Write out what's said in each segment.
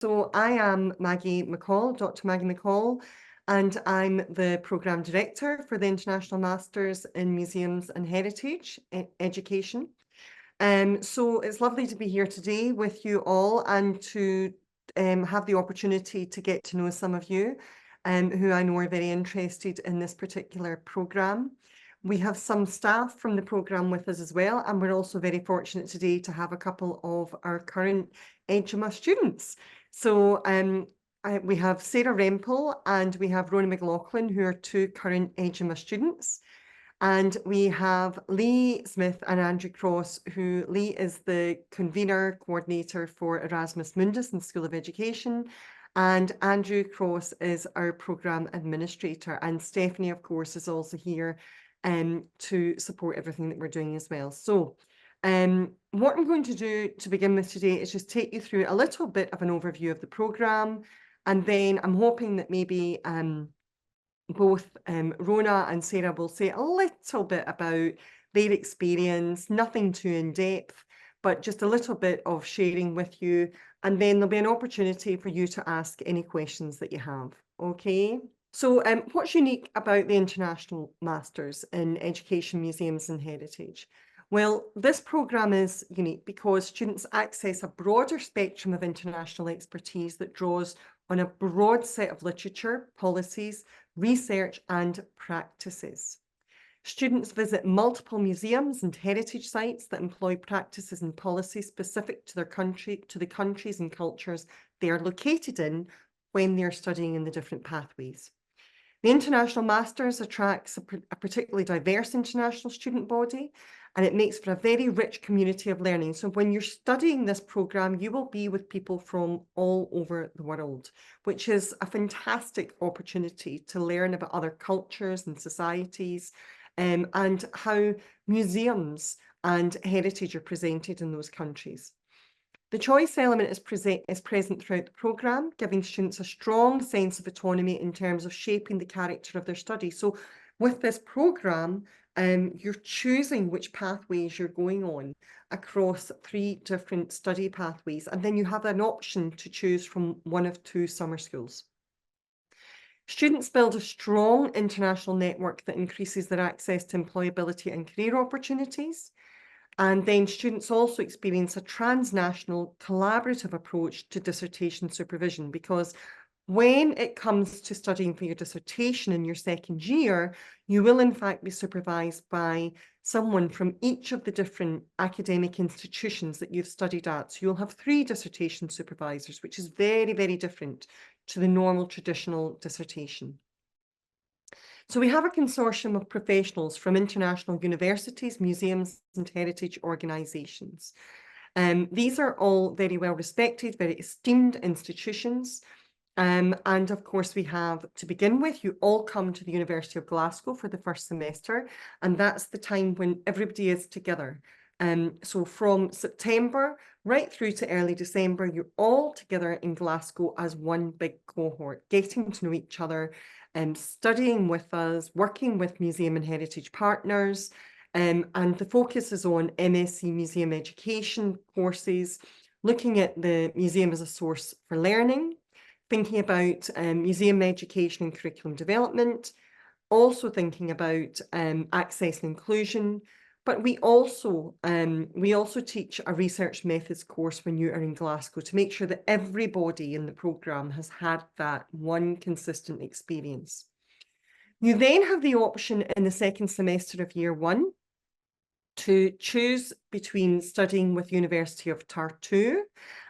So I am Maggie McColl, Dr. Maggie McColl, and I'm the Programme Director for the International Masters in Museums and Heritage Education. So it's lovely to be here today with you all and to have the opportunity to get to know some of you who I know are very interested in this particular programme. We have some staff from the programme with us as well, and we're also very fortunate today to have a couple of our current EDUMA students. So we have Sarah Rempel and we have Rona McLaughlin, who are two current EDUMA students. And we have Lee Smith and Andrew Cross, who Lee is the convener coordinator for Erasmus Mundus in School of Education. And Andrew Cross is our programme administrator. And Stephanie, of course, is also here to support everything that we're doing as well. So what I'm going to do to begin with today is just take you through a little bit of an overview of the programme. And then I'm hoping that maybe both Rona and Sarah will say a little bit about their experience, nothing too in-depth, but just a little bit of sharing with you. And then there'll be an opportunity for you to ask any questions that you have, okay? So what's unique about the International Masters in Education, Museums and Heritage? Well, this programme is unique because students access a broader spectrum of international expertise that draws on a broad set of literature, policies, research and practices. Students visit multiple museums and heritage sites that employ practices and policies specific to their country, to the countries and cultures they are located in when they're studying in the different pathways. The International Masters attracts a particularly diverse international student body, and it makes for a very rich community of learning. So when you're studying this programme, you will be with people from all over the world, which is a fantastic opportunity to learn about other cultures and societies, and how museums and heritage are presented in those countries. The choice element is present throughout the programme, giving students a strong sense of autonomy in terms of shaping the character of their study. So with this programme, you're choosing which pathways you're going on across 3 different study pathways, and then you have an option to choose from one of 2 summer schools. Students build a strong international network that increases their access to employability and career opportunities. And then students also experience a transnational collaborative approach to dissertation supervision, because when it comes to studying for your dissertation in your second year, you will in fact be supervised by someone from each of the different academic institutions that you've studied at. So you'll have 3 dissertation supervisors, which is very, very different to the normal traditional dissertation. So we have a consortium of professionals from international universities, museums and heritage organisations. These are all very well respected, very esteemed institutions. And of course we have, to begin with, you all come to the University of Glasgow for the first semester, and that's the time when everybody is together. So from September right through to early December, you're all together in Glasgow as one big cohort, getting to know each other, studying with us, working with museum and heritage partners, and the focus is on MSc Museum Education courses, looking at the museum as a source for learning, thinking about museum education and curriculum development, also thinking about access and inclusion. But we also teach a research methods course when you are in Glasgow to make sure that everybody in the programme has had that one consistent experience. You then have the option in the second semester of year 1 to choose between studying with University of Tartu,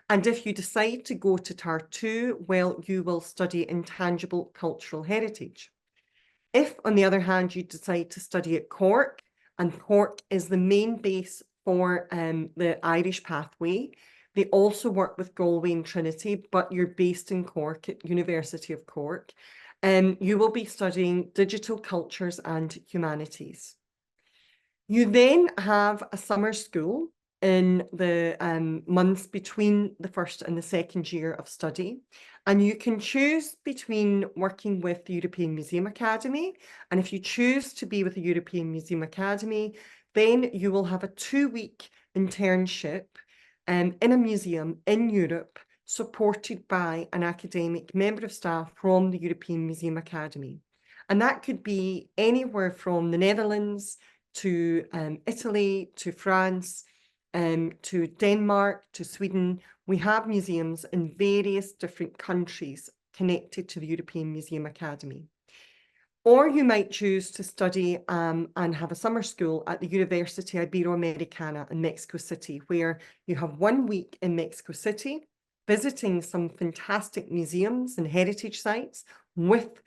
and if you decide to go to Tartu, well, you will study intangible cultural heritage. If, on the other hand, you decide to study at Cork, and Cork is the main base for the Irish pathway, they also work with Galway and Trinity, but you're based in Cork at University of Cork, you will be studying digital cultures and humanities. You then have a summer school in the months between the first and the second year of study. And you can choose between working with the European Museum Academy. And if you choose to be with the European Museum Academy, then you will have a 2-week internship in a museum in Europe supported by an academic member of staff from the European Museum Academy. And that could be anywhere from the Netherlands to Italy, to France, to Denmark, to Sweden. We have museums in various different countries connected to the European Museum Academy. Or you might choose to study and have a summer school at the University Iberoamericana in Mexico City, where you have 1 week in Mexico City, visiting some fantastic museums and heritage sites with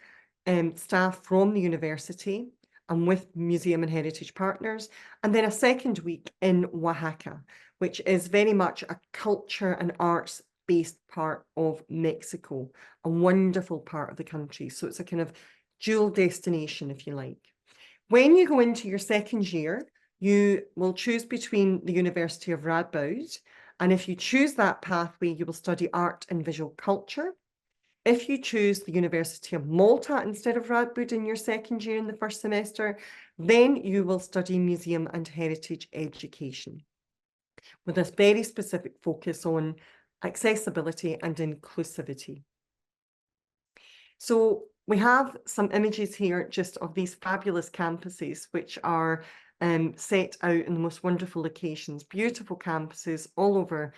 staff from the university and with museum and heritage partners, and then a second week in Oaxaca, which is very much a culture and arts-based part of Mexico, a wonderful part of the country. So it's a kind of dual destination, if you like. When you go into your second year, you will choose between the University of Radboud, and if you choose that pathway, you will study art and visual culture. If you choose the University of Malta instead of Radboud in your second year in the first semester, then you will study museum and heritage education, with a very specific focus on accessibility and inclusivity. So we have some images here just of these fabulous campuses, which are set out in the most wonderful locations, beautiful campuses all over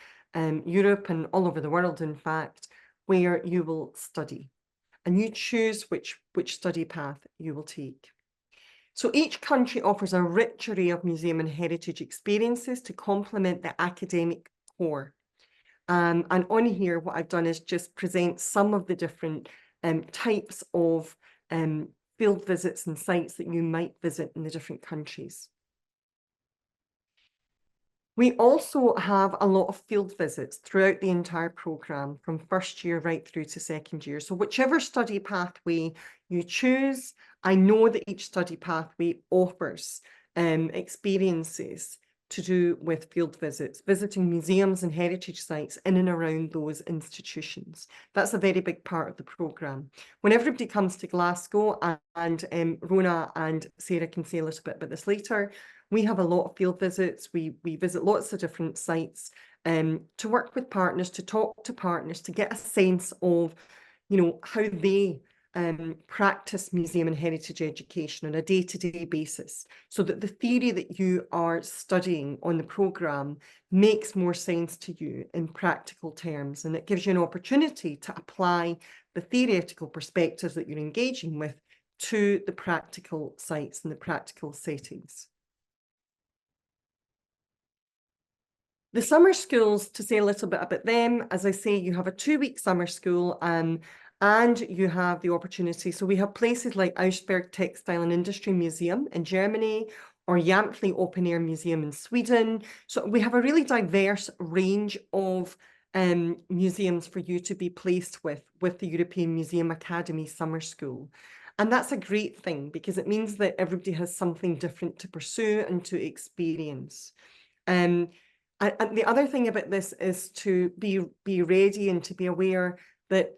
Europe and all over the world, in fact, where you will study. And you choose which study path you will take. So each country offers a rich array of museum and heritage experiences to complement the academic core. And on here, what I've done is just present some of the different types of field visits and sites that you might visit in the different countries. We also have a lot of field visits throughout the entire programme, from first year right through to second year. So whichever study pathway you choose, I know that each study pathway offers experiences to do with field visits, visiting museums and heritage sites in and around those institutions. That's a very big part of the programme. When everybody comes to Glasgow, and Rona and Sarah can say a little bit about this later, we have a lot of field visits. We visit lots of different sites to work with partners, to talk to partners, to get a sense of, you know, how they practice museum and heritage education on a day-to-day basis, so that the theory that you are studying on the programme makes more sense to you in practical terms, and it gives you an opportunity to apply the theoretical perspectives that you're engaging with to the practical sites and the practical settings. The summer schools, to say a little bit about them, as I say, you have a 2-week summer school, and you have the opportunity. So we have places like Augsburg Textile and Industry Museum in Germany, or Jamtli Open Air Museum in Sweden. So we have a really diverse range of museums for you to be placed with the European Museum Academy Summer School. And that's a great thing, because it means that everybody has something different to pursue and to experience. And the other thing about this is to be ready and to be aware that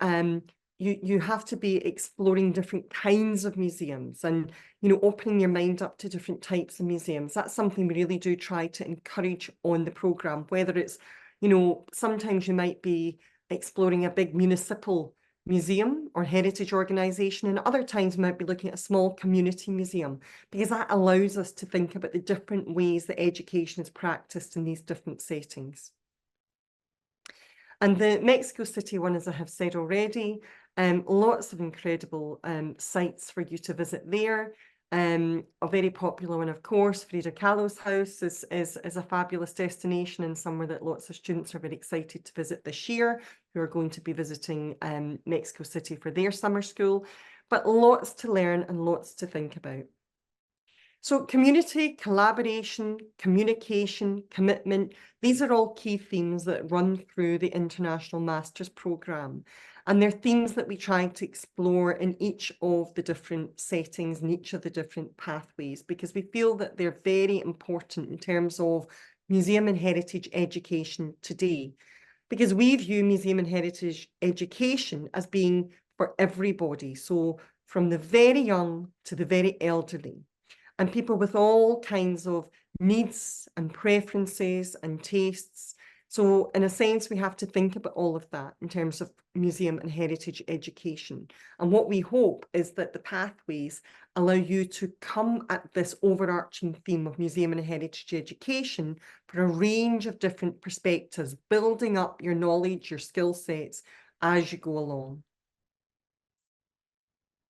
you have to be exploring different kinds of museums, and, you know, opening your mind up to different types of museums. That's something we really do try to encourage on the programme, whether it's, you know, sometimes you might be exploring a big municipal museum or heritage organisation, and other times we might be looking at a small community museum, because that allows us to think about the different ways that education is practiced in these different settings. And the Mexico City one, as I have said already, lots of incredible sites for you to visit there. A very popular one, of course, Frida Kahlo's house is a fabulous destination, and somewhere that lots of students are very excited to visit this year, who are going to be visiting Mexico City for their summer school. But lots to learn and lots to think about. So community, collaboration, communication, commitment, these are all key themes that run through the International Masters programme. And they're themes that we try to explore in each of the different settings and each of the different pathways, because we feel that they're very important in terms of museum and heritage education today. Because we view museum and heritage education as being for everybody. So from the very young to the very elderly, and people with all kinds of needs and preferences and tastes, So in a sense, we have to think about all of that in terms of museum and heritage education. And what we hope is that the pathways allow you to come at this overarching theme of museum and heritage education for a range of different perspectives, building up your knowledge, your skill sets as you go along.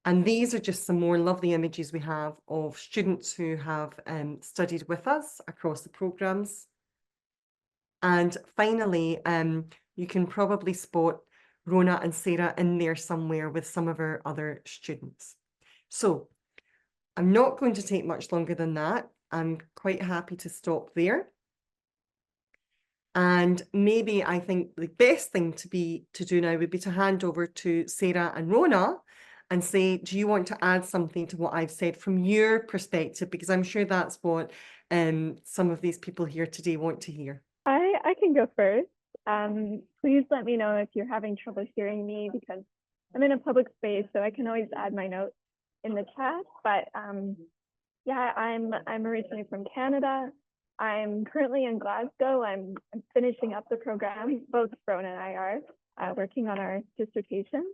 And these are just some more lovely images we have of students who have studied with us across the programmes. And finally, you can probably spot Rona and Sarah in there somewhere with some of our other students. So I'm not going to take much longer than that. I'm quite happy to stop there. And maybe I think the best thing to do now would be to hand over to Sarah and Rona and say, do you want to add something to what I've said from your perspective? Because I'm sure that's what some of these people here today want to hear. I can go first. Please let me know if you're having trouble hearing me, because I'm in a public space, so I can always add my notes in the chat. But yeah, I'm originally from Canada. I'm currently in Glasgow. I'm finishing up the program. Both Rona and I are working on our dissertation.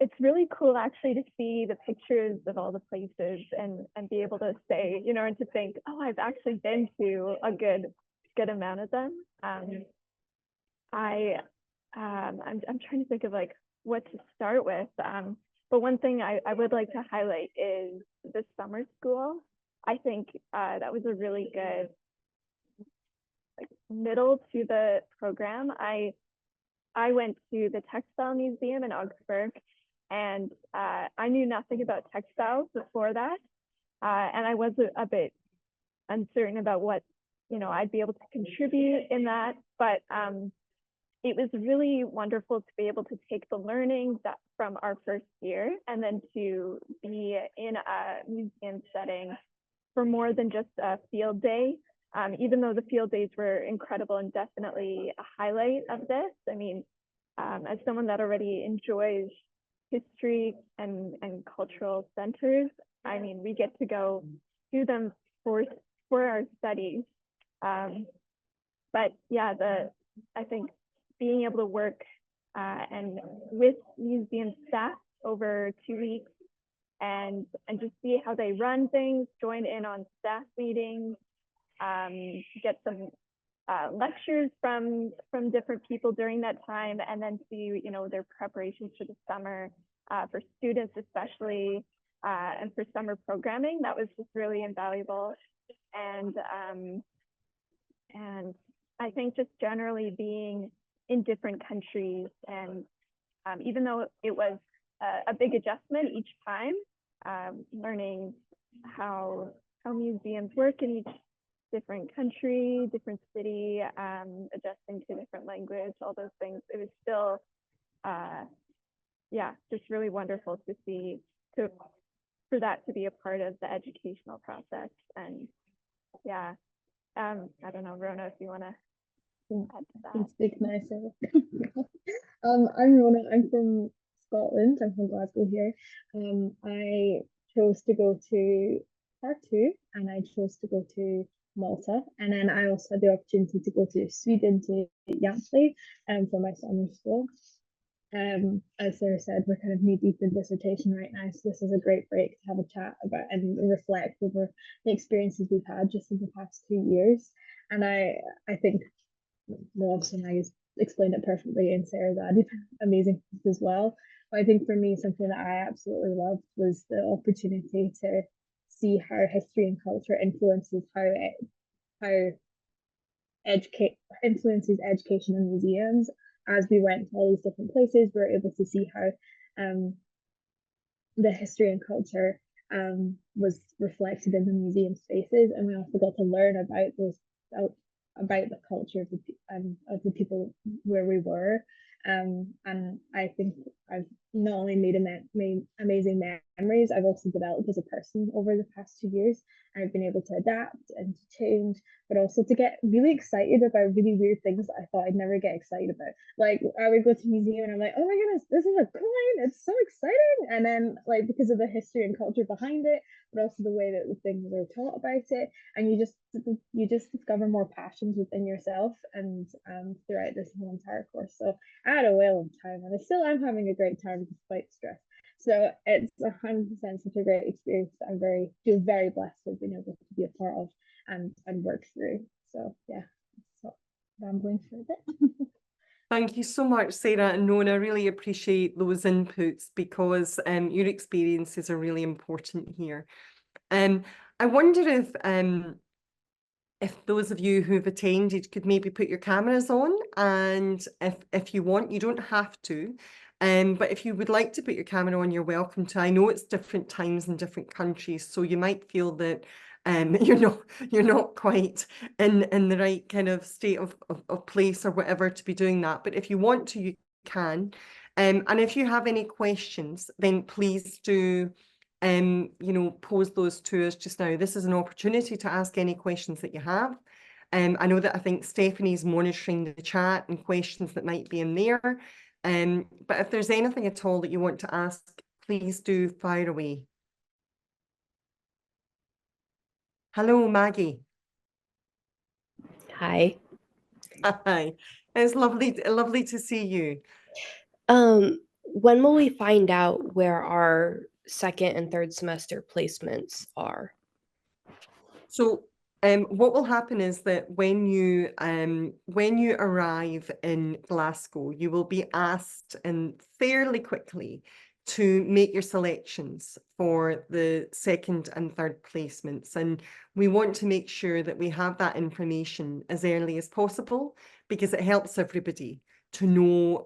It's really cool actually to see the pictures of all the places and be able to say, you know, and to think, oh, I've actually been to a good amount of them. I'm trying to think of like what to start with. But one thing I would like to highlight is the summer school. I think that was a really good like middle to the program. I went to the Textile Museum in Augsburg, and I knew nothing about textiles before that. And I was a bit uncertain about what, you know, I'd be able to contribute in that. But it was really wonderful to be able to take the learnings that from our first year and then to be in a museum setting for more than just a field day. Even though the field days were incredible and definitely a highlight of this. I mean, as someone that already enjoys history and cultural centers, I mean, we get to go do them for our studies. But yeah, I think being able to work and with museum staff over 2 weeks and just see how they run things, join in on staff meetings, get some lectures from different people during that time, and then see, you know, their preparations for the summer for students especially, and for summer programming. That was just really invaluable. And I think just generally being in different countries, and even though it was a big adjustment each time, learning how museums work in each different country, different city, adjusting to different language, all those things. It was still, yeah, just really wonderful to see, for that to be a part of the educational process. And yeah, I don't know, Rona, if you want to add to that. Can speak nicer. I'm Rona. I'm from Scotland. I'm from Glasgow here. I chose to go to Tartu, and I chose to go to Malta, and then I also had the opportunity to go to Sweden, to Yampley, for my summer school. As Sarah said, we're kind of knee deep in dissertation right now, so this is a great break to have a chat about and reflect over the experiences we've had just in the past 2 years. And I think, well, obviously Maggie's explained it perfectly, and Sarah's added amazing as well. But I think for me, something that I absolutely loved was the opportunity to see how history and culture influences how influences education in museums. As we went to all these different places, we were able to see how the history and culture was reflected in the museum spaces, and we also got to learn about about the culture of the people where we were. And I think I've not only made amazing memories, I've also developed as a person over the past 2 years. I've been able to adapt and to change, but also to get really excited about really weird things that I thought I'd never get excited about. Like I would go to a museum and I'm like, oh my goodness, this is a coin, it's so exciting. And then like because of the history and culture behind it, but also the way that the things are taught about it, and you just discover more passions within yourself and throughout this whole entire course. So I had a whale of time, and I still am having a great time despite stress. So it's 100% such a great experience that I feel very blessed to have been able to be a part of and work through. So yeah, so rambling for a bit. Thank you so much, Sarah and Nona. I really appreciate those inputs because your experiences are really important here. I wonder if those of you who've attended could maybe put your cameras on, and if you want, you don't have to. But if you would like to put your camera on, you're welcome to. I know it's different times in different countries, so you might feel that you're not quite in the right kind of state of place or whatever to be doing that. But if you want to, you can. And if you have any questions, then please do pose those to us just now. This is an opportunity to ask any questions that you have. I know that I think Stephanie's monitoring the chat and questions that might be in there. But if there's anything at all that you want to ask, please do fire away. Hello, Maggie. Hi. Hi. It's lovely to see you. When will we find out where our second and third semester placements are? So what will happen is that when you arrive in Glasgow, you will be asked fairly quickly to make your selections for the second and third placements. And we want to make sure that we have that information as early as possible because it helps everybody to know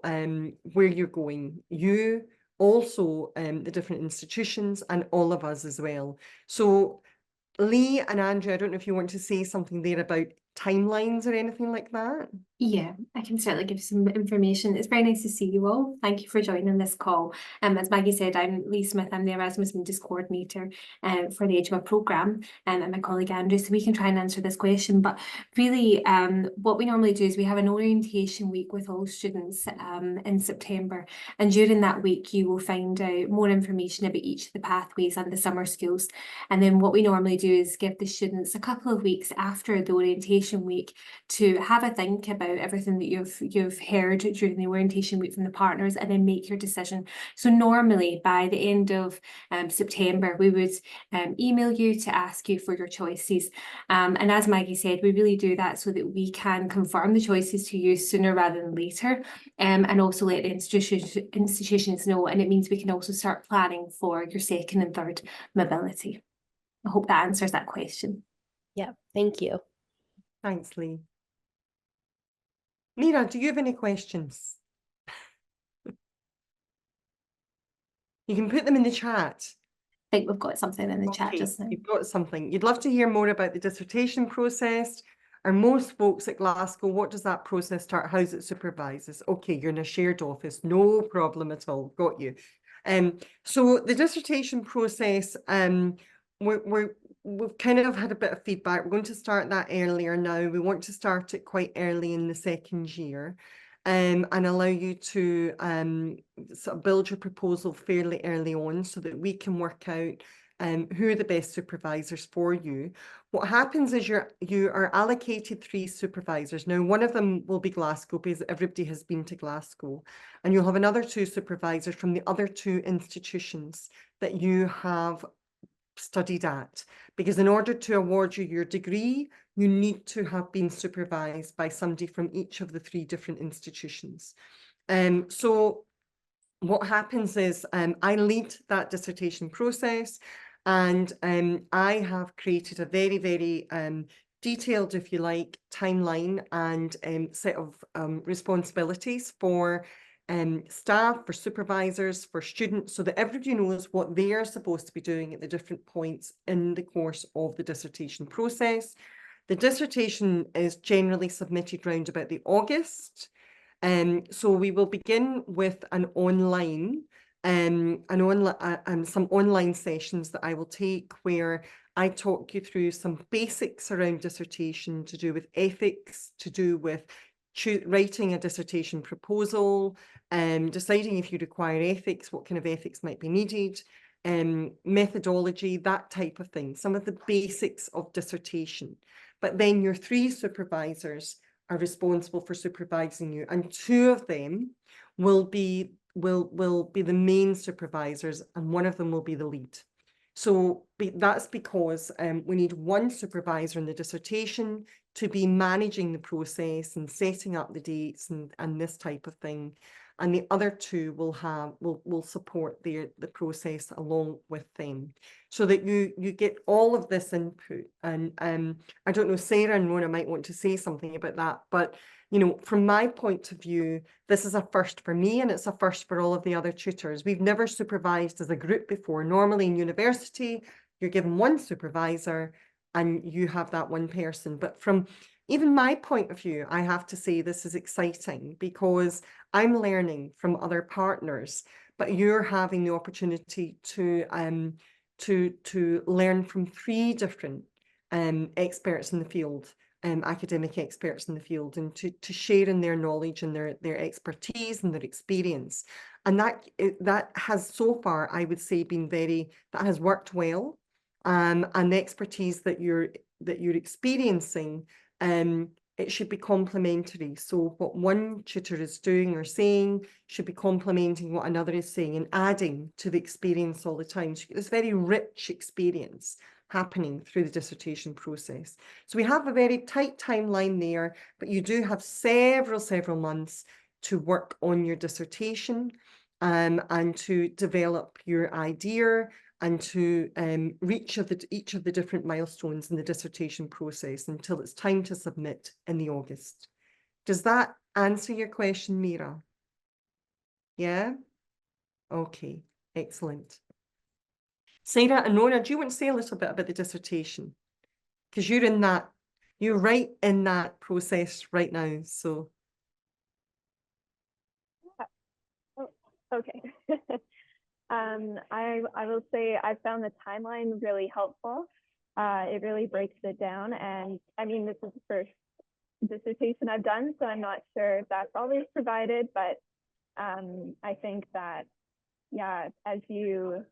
where you're going. You also, the different institutions, and all of us as well. So Lee and Andrew, I don't know if you want to say something there about timelines or anything like that. Yeah, I can certainly give some information. It's very nice to see you all. Thank you for joining this call. As Maggie said, I'm Lee Smith. I'm the Erasmus Mundus coordinator for the HMA programme, and my colleague Andrew, so we can try and answer this question. But really, what we normally do is we have an orientation week with all students in September, and during that week you will find out more information about each of the pathways and the summer schools. And then what we normally do is give the students a couple of weeks after the orientation week to have a think about everything that you've heard during the orientation week from the partners, and then make your decision. So normally by the end of September we would email you to ask you for your choices, and as Maggie said, we really do that so that we can confirm the choices to you sooner rather than later, and also let the institutions know, and it means we can also start planning for your second and third mobility. I hope that answers that question. Yeah, thank you. Thanks, Lee. Mira, do you have any questions? You can put them in the chat. I think we've got something in the chat just now. You've got something. You'd love to hear more about the dissertation process. Are most folks at Glasgow, what does that process start? How's it supervises? Okay, you're in a shared office, no problem at all. Got you. So the dissertation process, we've kind of had a bit of feedback. We're going to start that earlier now. We want to start it quite early in the second year, and allow you to sort of build your proposal fairly early on so that we can work out who are the best supervisors for you. What happens is you are allocated 3 supervisors. Now, one of them will be Glasgow because everybody has been to Glasgow, and you'll have another 2 supervisors from the other 2 institutions that you have studied at, because in order to award you your degree, you need to have been supervised by somebody from each of the 3 different institutions. So what happens is I lead that dissertation process, and I have created a very, very detailed, if you like, timeline and set of responsibilities for staff, for supervisors, for students, so that everybody knows what they are supposed to be doing at the different points in the course of the dissertation process. The dissertation is generally submitted round about the August. So we will begin with some online sessions that I will take, where I talk you through some basics around dissertation to do with ethics, to do with writing a dissertation proposal, deciding if you require ethics, what kind of ethics might be needed, methodology, that type of thing, some of the basics of dissertation. But then your 3 supervisors are responsible for supervising you, and 2 of them will be the main supervisors, and 1 of them will be the lead. So that's because we need 1 supervisor in the dissertation to be managing the process and setting up the dates and this type of thing. And the other 2 will support the process along with them, so that you get all of this input. And I don't know, Sarah and Rona might want to say something about that, but you know, from my point of view, this is a first for me, and it's a first for all of the other tutors. We've never supervised as a group before. Normally in university, you're given 1 supervisor and you have that 1 person. But from even my point of view, I have to say this is exciting because I'm learning from other partners, but you're having the opportunity to learn from 3 different experts in the field. Academic experts in the field, and to share in their knowledge and their expertise and their experience. And that has so far, I would say, that has worked well. And the expertise that you're experiencing, it should be complementary. So what 1 tutor is doing or saying should be complementing what another is saying and adding to the experience all the time. So you get this very rich experience happening through the dissertation process. So we have a very tight timeline there, but you do have several months to work on your dissertation, and to develop your idea and to reach each of the different milestones in the dissertation process until it's time to submit in the August. Does that answer your question, Mira? Yeah? Okay, excellent. Sarah and Nona, do you want to say a little bit about the dissertation? Because you're right in that process right now, so. Oh, okay. I will say I found the timeline really helpful. It really breaks it down, and I mean, this is the first dissertation I've done, so I'm not sure if that's always provided, but I think that, yeah, as you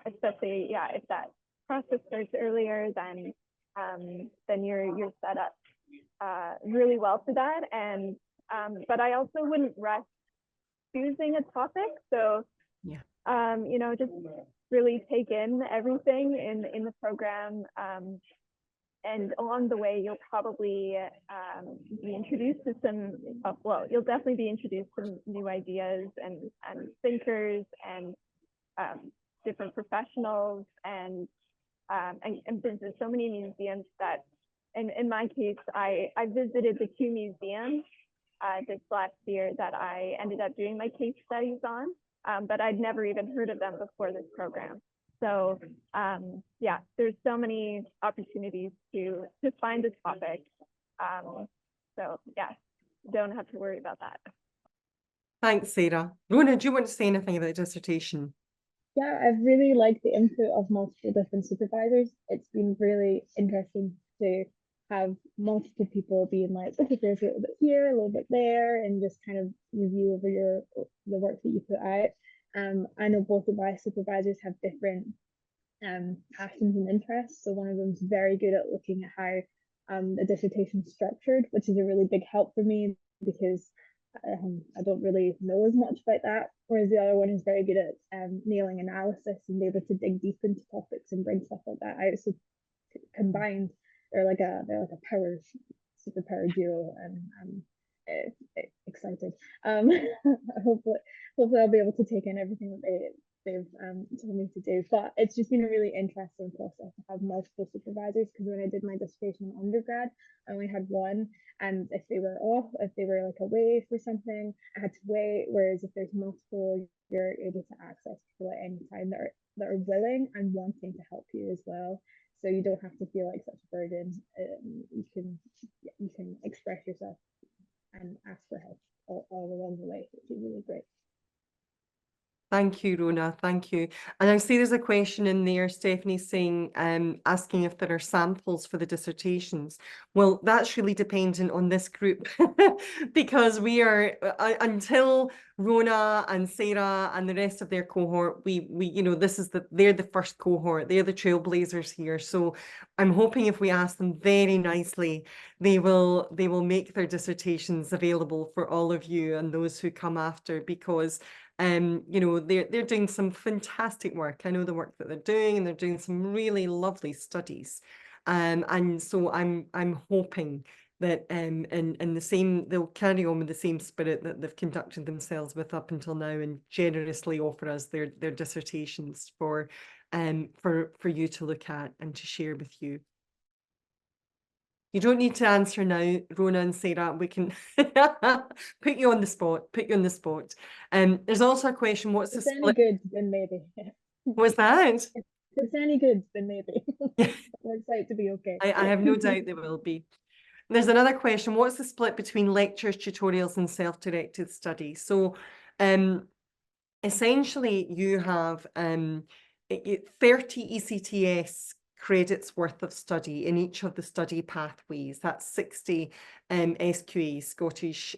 especially, yeah, if that process starts earlier, then you're set up really well for that. And but I also wouldn't rush choosing a topic. So yeah, you know, just really take in everything in the program. And along the way, you'll probably be introduced to well, you'll definitely be introduced to new ideas and thinkers and different professionals, and there's so many museums that, in my case, I visited the 2 museums this last year that I ended up doing my case studies on, but I'd never even heard of them before this program. So yeah, there's so many opportunities to find a topic. So yeah, don't have to worry about that. Thanks, Sarah. Rona, do you want to say anything about the dissertation? Yeah, I've really liked the input of multiple different supervisors. It's been really interesting to have multiple people being like, okay, there's a little bit here, a little bit there, and just kind of review over the work that you put out. I know both of my supervisors have different passions and interests. So one of them is very good at looking at how the dissertation is structured, which is a really big help for me because I don't really know as much about that. Whereas the other one is very good at nailing analysis and able to dig deep into topics and bring stuff like that out. So combined, they're like a superpower duo, and I'm excited. Hopefully I'll be able to take in everything that they've told me to do. But it's just been a really interesting process to have multiple supervisors, because when I did my dissertation in undergrad, I only had one, and if they were off, if they were like away for something, I had to wait. Whereas if there's multiple, you're able to access people at any time that are willing and wanting to help you as well. So you don't have to feel like such a burden. You can express yourself and ask for help all along the way, which is really great. Thank you, Rona. Thank you. And I see there's a question in there, Stephanie, saying, asking if there are samples for the dissertations. Well, that's really dependent on this group because we are until Rona and Sarah and the rest of their cohort, we you know, they're the first cohort, they're the trailblazers here. So I'm hoping if we ask them very nicely, they will make their dissertations available for all of you and those who come after, because you know, they're doing some fantastic work. I know the work that they're doing, and they're doing some really lovely studies. And so I'm hoping that in the same, they'll carry on with the same spirit that they've conducted themselves with up until now, and generously offer us their dissertations for you to look at and to share with you. You don't need to answer now, Rona and Sarah. We can put you on the spot. Put you on the spot. There's also a question: what's the If it's any split? good, then maybe. What's that? If it's any good, then maybe. Works out to be okay. I have no doubt there will be. There's another question: what's the split between lectures, tutorials, and self-directed study? So, essentially, you have 30 ECTS credits worth of study in each of the study pathways. That's 60 SQA, Scottish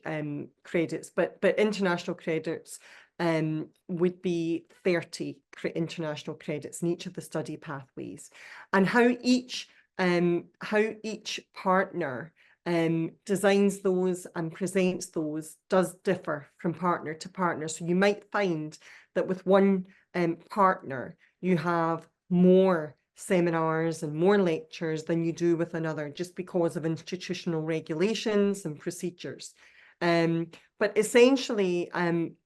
credits, but international credits would be 30 international credits in each of the study pathways. And how each partner designs those and presents those does differ from partner to partner. So you might find that with one partner, you have more seminars and more lectures than you do with another, just because of institutional regulations and procedures. But essentially,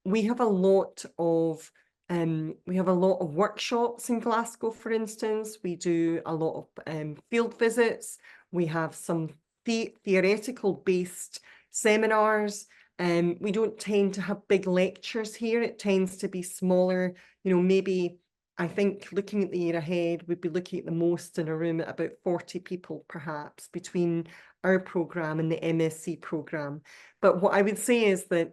we have a lot of workshops in Glasgow, for instance. We do a lot of field visits. We have some theoretical based seminars. We don't tend to have big lectures here. It tends to be smaller, you know, maybe I think looking at the year ahead, we'd be looking at the most in a room at about 40 people, perhaps, between our programme and the MSc programme. But what I would say is that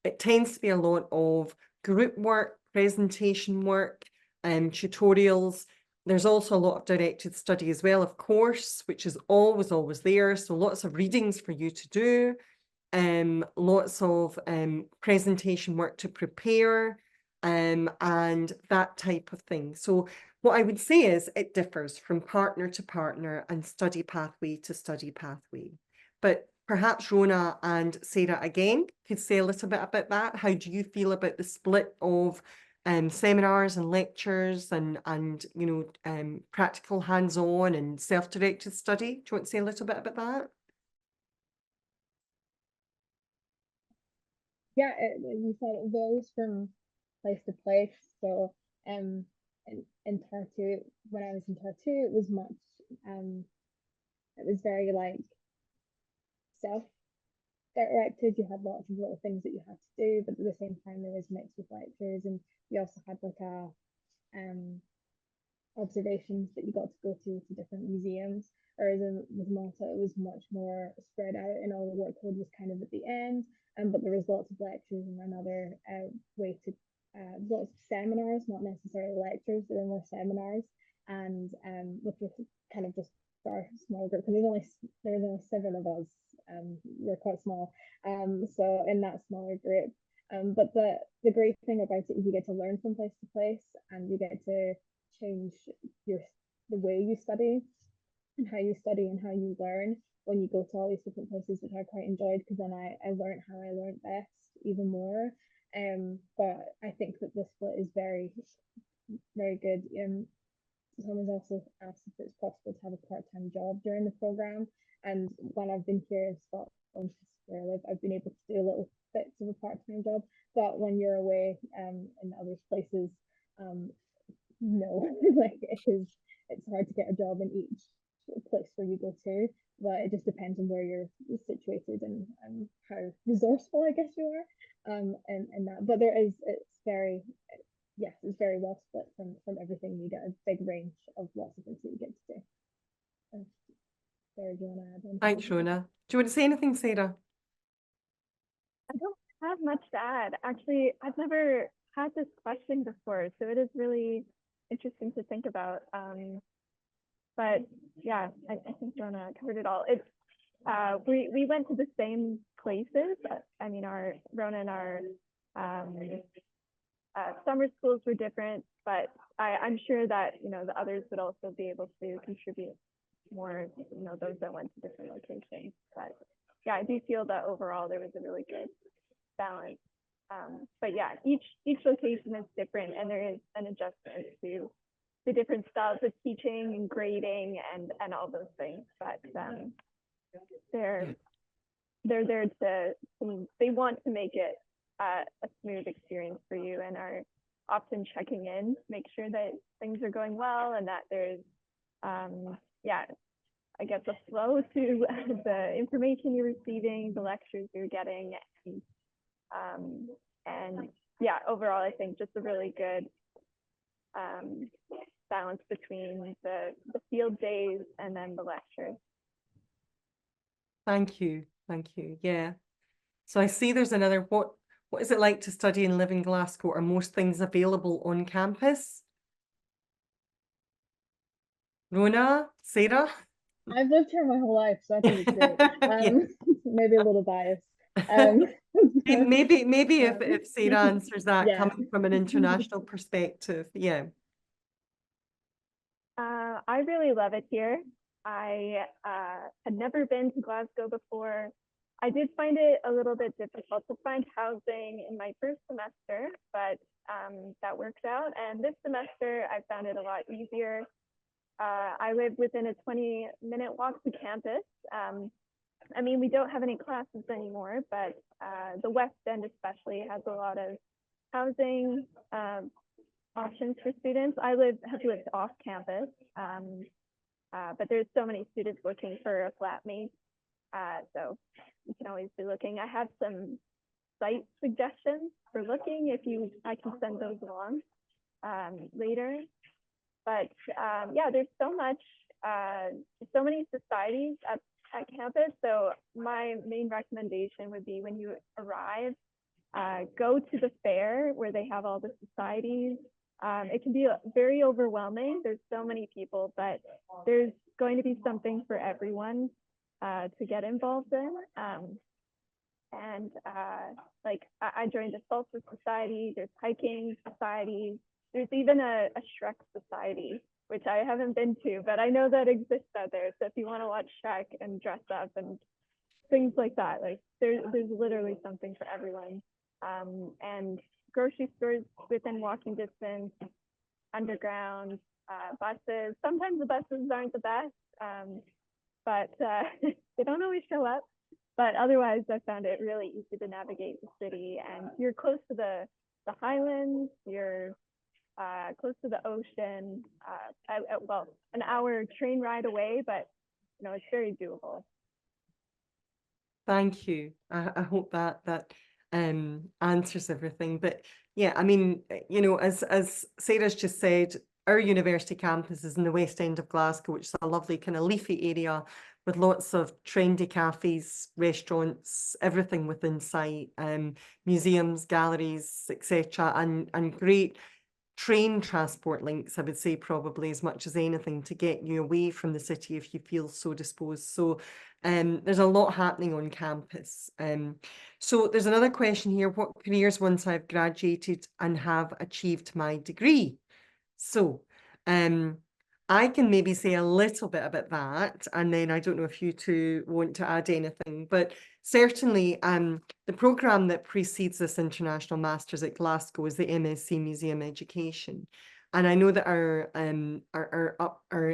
it tends to be a lot of group work, presentation work, tutorials. There's also a lot of directed study as well, of course, which is always there. So lots of readings for you to do, lots of presentation work to prepare, and that type of thing. So what I would say is it differs from partner to partner and study pathway to study pathway. But perhaps Rona and Sarah again could say a little bit about that. How do you feel about the split of seminars and lectures and you know, practical hands-on and self-directed study? Do you want to say a little bit about that? Yeah, you said it varies from place to place. So in Tartu, when I was in Tartu, it was much it was very like self-directed. You had lots of little things that you had to do, but at the same time there was mixed with lectures, and we also had like a observations that you got to go to different museums. Whereas with Malta, it was much more spread out, and all the workload was kind of at the end. But there was lots of lectures and another way to lots of seminars, not necessarily lectures, but there were more seminars, and which was kind of just our small group, because there's only 7 of us. We're quite small, so in that smaller group. But the great thing about it is you get to learn from place to place, and you get to change the way you study and how you study and how you learn when you go to all these different places, which I quite enjoyed, because then I learned how I learned best even more. But I think that the split is very, very good. Someone's also asked if it's possible to have a part-time job during the program, and when I've been here in Scotland, where I live, I've been able to do a little bits of a part-time job. But when you're away in other places, no, like it's hard to get a job in each place where you go to, but it just depends on where you're situated and how resourceful I guess you are, and that. But it's very well split from everything. You get a big range of lots of things that you get to do. Sarah, do you want to add anything? Thanks, Rona. Do you want to say anything, Sarah? I don't have much to add. Actually, I've never had this question before, so it is really interesting to think about. But yeah, I think Rona covered it all. It's we went to the same places. I mean, Rona and our summer schools were different, but I'm sure that, you know, the others would also be able to contribute more, you know, those that went to different locations. But yeah, I do feel that overall there was a really good balance. But yeah, each location is different, and there is an adjustment to the different styles of teaching and grading and all those things. But they're there they want to make it a smooth experience for you, and are often checking in, make sure that things are going well, and that there's yeah, I guess a flow to the information you're receiving, the lectures you're getting, and yeah, overall I think just a really good balance between the field days and then the lectures. Thank you. Thank you. Yeah. So I see there's another, what is it like to study and live in Glasgow? Are most things available on campus? Rona, Sarah? I've lived here my whole life, so I think it's great. Yeah. Maybe a little biased. Maybe if Sarah answers that, yeah. coming from an international perspective, yeah. I really love it here. I had never been to Glasgow before. I did find it a little bit difficult to find housing in my first semester, but that worked out. And this semester, I found it a lot easier. I live within a 20-minute walk to campus. I mean, we don't have any classes anymore, but the West End especially has a lot of housing options for students. I have lived off campus, but there's so many students looking for a flatmate, so you can always be looking. I have some site suggestions for looking I can send those along later. But yeah, there's so many societies at campus. So my main recommendation would be, when you arrive, go to the fair where they have all the societies. It can be very overwhelming. There's so many people, but there's going to be something for everyone to get involved in. And like I joined a salsa society. There's hiking societies. There's even a Shrek society, which I haven't been to, but I know that exists out there. So if you want to watch Shrek and dress up and things like that, like there's literally something for everyone. And grocery stores within walking distance, underground, buses. Sometimes the buses aren't the best, but they don't always show up. But otherwise, I found it really easy to navigate the city, and you're close to the highlands. You're close to the ocean. Well, an hour train ride away, but you know, it's very doable. Thank you. I hope that answers everything. But yeah, I mean, you know, as Sarah's just said, our university campus is in the West End of Glasgow, which is a lovely kind of leafy area with lots of trendy cafes, restaurants, everything within sight, museums, galleries, etc., and great train transport links, I would say, probably as much as anything, to get you away from the city if you feel so disposed. So there's a lot happening on campus. So there's another question here: what careers once I've graduated and have achieved my degree? So I can maybe say a little bit about that, and then I don't know if you two want to add anything, but certainly the programme that precedes this International Masters at Glasgow is the MSc Museum Education. And I know that our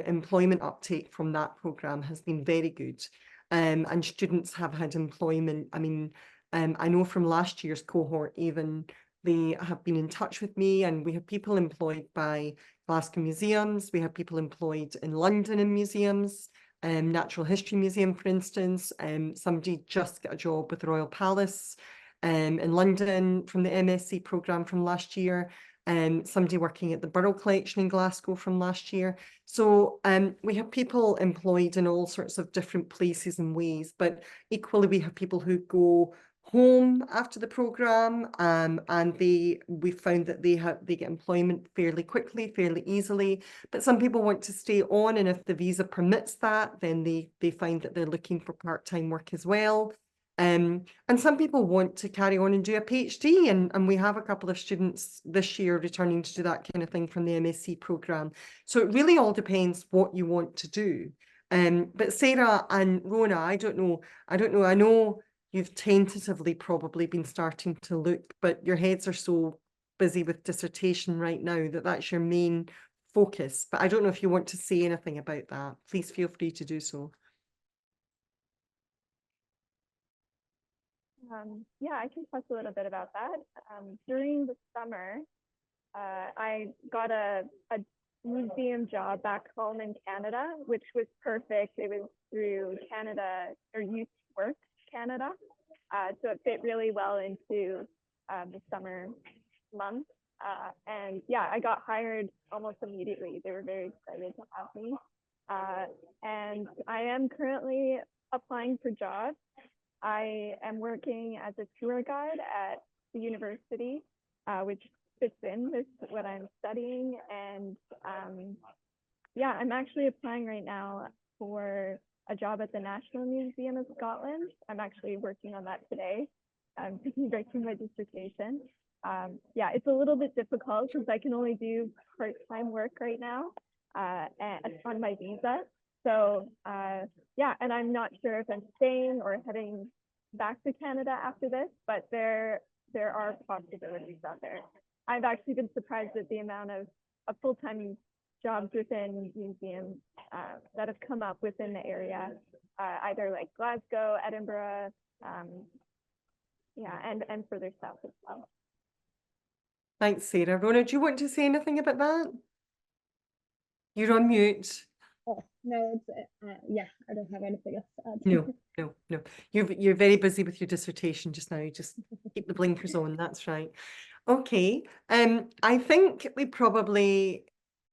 employment uptake from that programme has been very good, and students have had employment. I mean, I know from last year's cohort even, they have been in touch with me, and we have people employed by Glasgow museums. We have people employed in London in museums, Natural History Museum, for instance. Somebody just got a job with the Royal Palace in London from the MSc programme from last year. Somebody working at the Borough Collection in Glasgow from last year. So we have people employed in all sorts of different places and ways, but equally we have people who go home after the programme, and we found that they get employment fairly quickly, fairly easily. But some people want to stay on, and if the visa permits that, then they find that they're looking for part-time work as well. And some people want to carry on and do a PhD, and we have a couple of students this year returning to do that kind of thing from the MSc programme. So it really all depends what you want to do. But Sarah and Rona, I don't know. I know you've tentatively probably been starting to look, but your heads are so busy with dissertation right now that that's your main focus. But I don't know if you want to say anything about that. Please feel free to do so. Yeah, I can talk a little bit about that. During the summer, I got a museum job back home in Canada, which was perfect. It was through Canada or Youth Work Canada. So it fit really well into the summer months. And yeah, I got hired almost immediately. They were very excited to have me. And I am currently applying for jobs. I am working as a tour guide at the university, which fits in with what I'm studying. And yeah, I'm actually applying right now for a job at the National Museum of Scotland. I'm actually working on that today. I'm writing my dissertation. Yeah, it's a little bit difficult because I can only do part-time work right now on my visa. So yeah, and I'm not sure if I'm staying or heading back to Canada after this, but there are possibilities out there. I've actually been surprised at the amount of full-time jobs within museums that have come up within the area, either like Glasgow, Edinburgh, yeah, and further south as well. Thanks, Sarah. Rona, do you want to say anything about that? You're on mute. Oh, no, it's, yeah, I don't have anything else to add. No. You're very busy with your dissertation just now. Just keep the blinkers on. That's right. Okay. I think we probably,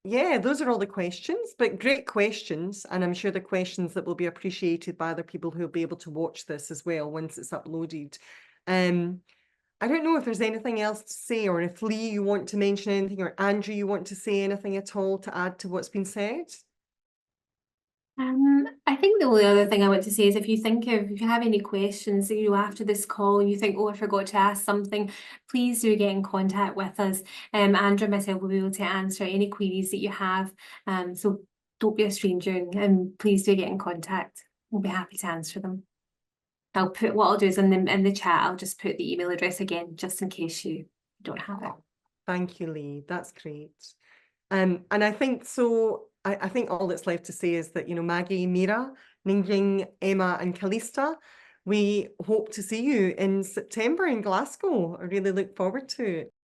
yeah, those are all the questions, but great questions. And I'm sure the questions that will be appreciated by other people who will be able to watch this as well once it's uploaded. I don't know if there's anything else to say, or if Lee, you want to mention anything, or Andrew, you want to say anything at all to add to what's been said? I think the only other thing I want to say is if you have any questions, after this call, you think, oh, I forgot to ask something, please do get in contact with us. Andrew and myself will be able to answer any queries that you have. So don't be a stranger, and please do get in contact. We'll be happy to answer them. What I'll do is in the chat, I'll just put the email address again, just in case you don't have it. Thank you, Lee. That's great. And I think so. I think all that's left to say is that, Maggie, Mira, Ningjing, Emma, and Callista, we hope to see you in September in Glasgow. I really look forward to it.